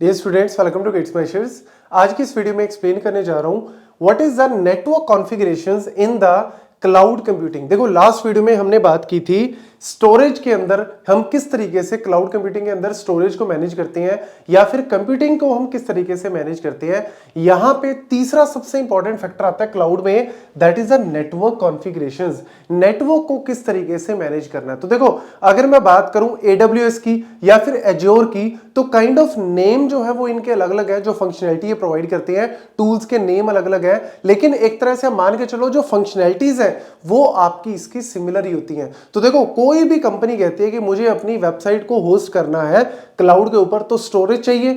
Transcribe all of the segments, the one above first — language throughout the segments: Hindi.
Dear students, welcome to Gate Smashers. आज की इस वीडियो में एक्सप्लेन करने जा रहा हूं what is the network configurations in the cloud computing. देखो, लास्ट वीडियो में हमने बात की थी स्टोरेज के अंदर हम किस तरीके से क्लाउड कंप्यूटिंग के अंदर स्टोरेज को मैनेज करते हैं या फिर कंप्यूटिंग को हम किस तरीके से मैनेज करते हैं। यहां पे तीसरा सबसे इंपॉर्टेंट फैक्टर आता है क्लाउड में, that is the network configurations. Network को किस तरीके से मैनेज करना है। तो देखो, अगर मैं बात करूं AWS की या फिर एज्योर की, तो काइंड ऑफ नेम जो है वो इनके अलग अलग है, जो फंक्शनैलिटी ये प्रोवाइड करते हैं, टूल्स के नेम अलग अलग है, लेकिन एक तरह से मान के चलो जो फंक्शनैलिटीज है वो आपकी इसकी सिमिलर ही होती हैं। तो देखो, कोई भी कंपनी कहती है कि मुझे अपनी वेबसाइट को होस्ट करना है क्लाउड के ऊपर, तो स्टोरेज चाहिए,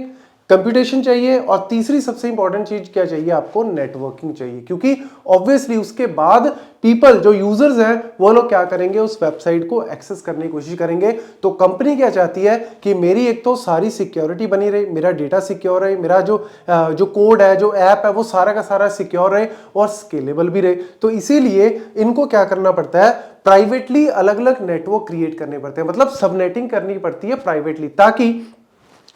कंप्यूटेशन चाहिए, और तीसरी सबसे इंपॉर्टेंट चीज क्या चाहिए आपको, नेटवर्किंग चाहिए। क्योंकि ऑब्वियसली उसके बाद पीपल जो यूजर्स हैं वो लोग क्या करेंगे, उस वेबसाइट को एक्सेस करने की कोशिश करेंगे। तो कंपनी क्या चाहती है कि मेरी एक तो सारी सिक्योरिटी बनी रहे, मेरा डेटा सिक्योर रहे, मेरा जो कोड है, जो ऐप है, वो सारा का सारा सिक्योर रहे और स्केलेबल भी रहे। तो इसीलिए इनको क्या करना पड़ता है, प्राइवेटली अलग अलग नेटवर्क क्रिएट करने पड़ते हैं, मतलब सबनेटिंग करनी पड़ती है प्राइवेटली, ताकि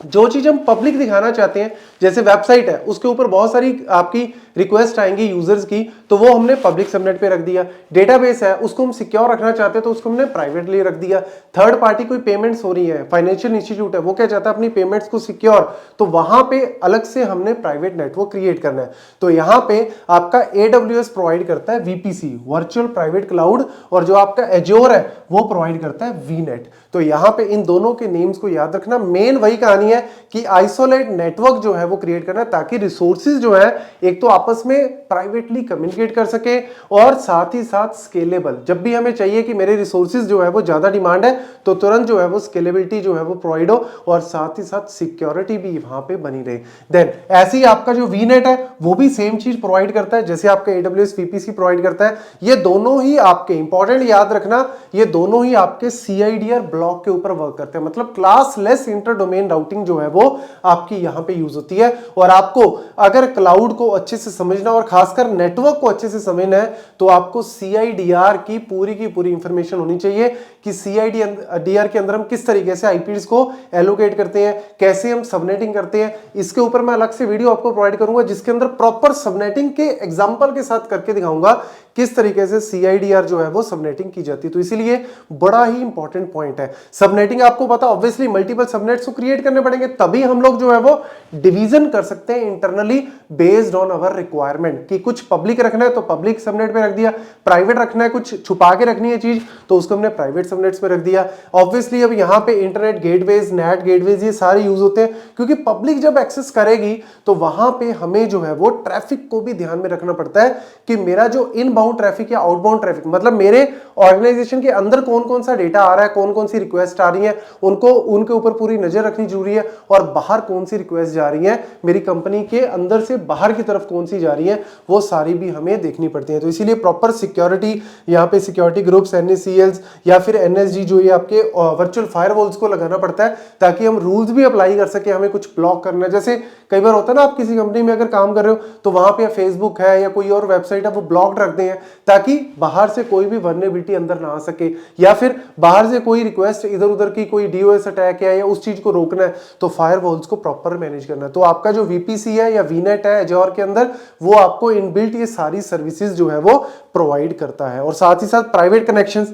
जो चीज हम पब्लिक दिखाना चाहते हैं, जैसे वेबसाइट है उसके ऊपर बहुत सारी आपकी रिक्वेस्ट आएंगी यूजर्स की, तो वो हमने पब्लिक सबनेट पे रख दिया। डेटाबेस है उसको हम सिक्योर रखना चाहते हैं तो उसको हमने प्राइवेटली रख दिया। थर्ड पार्टी कोई पेमेंट्स हो रही है, फाइनेंशियल इंस्टीट्यूट है, वो क्या चाहता है अपनी पेमेंट्स को सिक्योर, तो वहां पे अलग से हमने प्राइवेट नेटवर्क क्रिएट करना है। तो यहां पे आपका AWS प्रोवाइड करता है VPC, वर्चुअल प्राइवेट क्लाउड, और जो आपका एज्योर है वो प्रोवाइड करता है VNet। तो यहां पे इन दोनों के नेम्स को याद रखना। मेन वही कहानी है कि आइसोलेट नेटवर्क जो है वो क्रिएट करना, ताकि रिसोर्सेज जो है एक तो आपस में प्राइवेटली कम्युनिकेट कर सके और साथ ही साथ स्केलेबल। जब भी हमें चाहिए कि मेरे रिसोर्सेज जो है वो ज्यादा डिमांड है, तो तुरंत जो है वो स्केलेबिलिटी जो है वो प्रोवाइड हो, और साथ ही साथ सिक्योरिटी भी वहां पे बनी रहे। देन ऐसे ही आपका जो VNet है वो भी सेम चीज प्रोवाइड करता है जैसे आपका AWS VPC प्रोवाइड करता है। ये दोनों ही आपके इंपॉर्टेंट याद रखना, ये दोनों ही आपके CIDR ब्लॉक के ऊपर वर्क करते हैं, मतलब क्लासलेस इंटर डोमेन राउटिंग जो है वो आपकी यहां पे यूज होती है। और आपको अगर क्लाउड को अच्छे से समझना और खासकर नेटवर्क को अच्छे से समझना है, तो आपको CIDR की पूरी इंफॉर्मेशन होनी चाहिए कि CIDR के अंदर हम किस तरीके से IPs को एलोकेट करते हैं, कैसे हम सबनेटिंग करते हैं। इसके ऊपर मैं अलग से वीडियो आपको प्रोवाइड करूंगा जिसके अंदर प्रॉपर सबनेटिंग के एग्जांपल के साथ करके दिखाऊंगा किस तरीके से CIDR जो है वो सबनेटिंग की जाती है। तो इसीलिए बड़ा ही इंपॉर्टेंट पॉइंट है सबनेटिंग। आपको पता ऑब्वियसली मल्टीपल सबनेट्स को क्रिएट करने पड़ेंगे, तभी हम लोग जो है वो डिवीजन कर सकते हैं internally based on our requirement, कि कुछ पब्लिक रखना है तो पब्लिक सबनेट पे रख दिया, प्राइवेट रखना है, कुछ छुपा के रखनी है चीज तो उसको हमने प्राइवेट सबनेट्स पे रख दिया। ऑब्वियसली अब यहां पे इंटरनेट गेटवेज, नेट गेटवेज, ये सारे यूज होते हैं, क्योंकि पब्लिक जब एक्सेस करेगी तो वहां पे हमें जो है वो ट्रैफिक को भी ध्यान में रखना पड़ता है कि मेरा जो इनबाउंड ट्रैफिक या आउटबाउंड ट्रैफिक, मतलब मेरे ऑर्गेनाइजेशन के अंदर कौन कौन सा डेटा आ रहा है, कौन कौन सी रिक्वेस्ट आ रही है, उनको उनके ऊपर पूरी नजर रखनी जरूरी है। और बाहर कौन सी रिक्वेस्ट जा रही है, मेरी कंपनी के अंदर से बाहर की तरफ कौन सी जा रही है, वो सारी भी हमें देखनी पड़ती है। तो इसीलिए प्रॉपर सिक्योरिटी, यहाँ पे सिक्योरिटी ग्रुप्स, NACLs या फिर NSG जो ये आपके वर्चुअल फायरवॉल्स को लगाना पड़ता है, ताकि हम रूल्स भी अप्लाई कर सके। हमें कुछ ब्लॉक करना है, जैसे कई बार होता है ना, आप किसी कंपनी में अगर काम कर रहे हो तो वहां पे फेसबुक है या कोई और वेबसाइट है वो ब्लॉक्ड रखते हैं, ताकि बाहर से कोई भी वर्नेबिलिटी अंदर ना आ सके, या फिर बाहर से कोई रिक्वेस्ट इधर उधर की, कोई DOS अटैक है या उस चीज को रोकना है, तो फायरवॉल्स को प्रॉपर मैनेज करना है। तो आपका जो VPC है या VNet है एज्योर के अंदर, वो आपको इनबिल्ट ये सारी सर्विसेज जो है वो प्रोवाइड करता है। और साथ ही साथ प्राइवेट कनेक्शंस,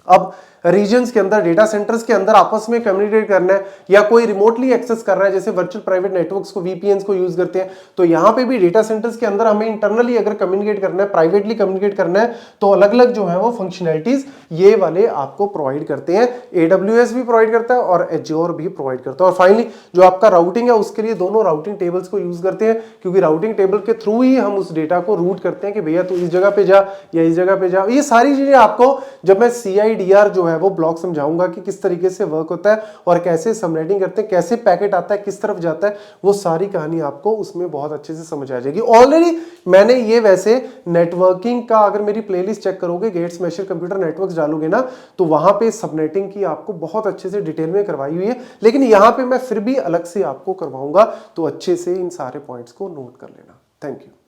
अब रीजन्स के अंदर, डेटा सेंटर्स के अंदर आपस में कम्युनिकेट करना है या कोई रिमोटली एक्सेस कर रहा है, जैसे वर्चुअल प्राइवेट नेटवर्क्स को, VPNs को यूज करते हैं, तो यहां पे भी डेटा सेंटर्स के अंदर हमें इंटरनली अगर कम्युनिकेट करना है, प्राइवेटली कम्युनिकेट करना है, तो अलग अलग जो है वो फंक्शनैलिटीज ये वाले आपको प्रोवाइड करते हैं। AWS भी प्रोवाइड करता है और एज्योर भी प्रोवाइड करता है। और फाइनली जो आपका राउटिंग है, उसके लिए दोनों राउटिंग टेबल्स को यूज करते हैं, क्योंकि राउटिंग टेबल के थ्रू ही हम उस डेटा को रूट करते हैं कि भैया तू इस जगह पे जा या इस जगह पे जा। ये सारी चीजें आपको जब मैं CIDR जो है वो ब्लॉक समझाऊंगा कि किस तरीके से वर्क होता है और कैसे सबनेटिंग करते हैं, कैसे पैकेट आता है, किस तरफ जाता है, वो सारी कहानी आपको उसमें बहुत अच्छे से समझ आ जाएगी। ऑलरेडी मैंने ये वैसे नेटवर्किंग का, अगर मेरी प्लेलिस्ट चेक करोगे, गेट्स मेशर कंप्यूटर नेटवर्क्स डालोगे ना, तो वहां पे सबनेटिंग की आपको बहुत अच्छे से डिटेल में करवाई हुई है, लेकिन यहां पे मैं फिर भी अलग से आपको करवाऊंगा, तो अच्छे से इन सारे पॉइंट्स को नोट कर लेना। Thank you.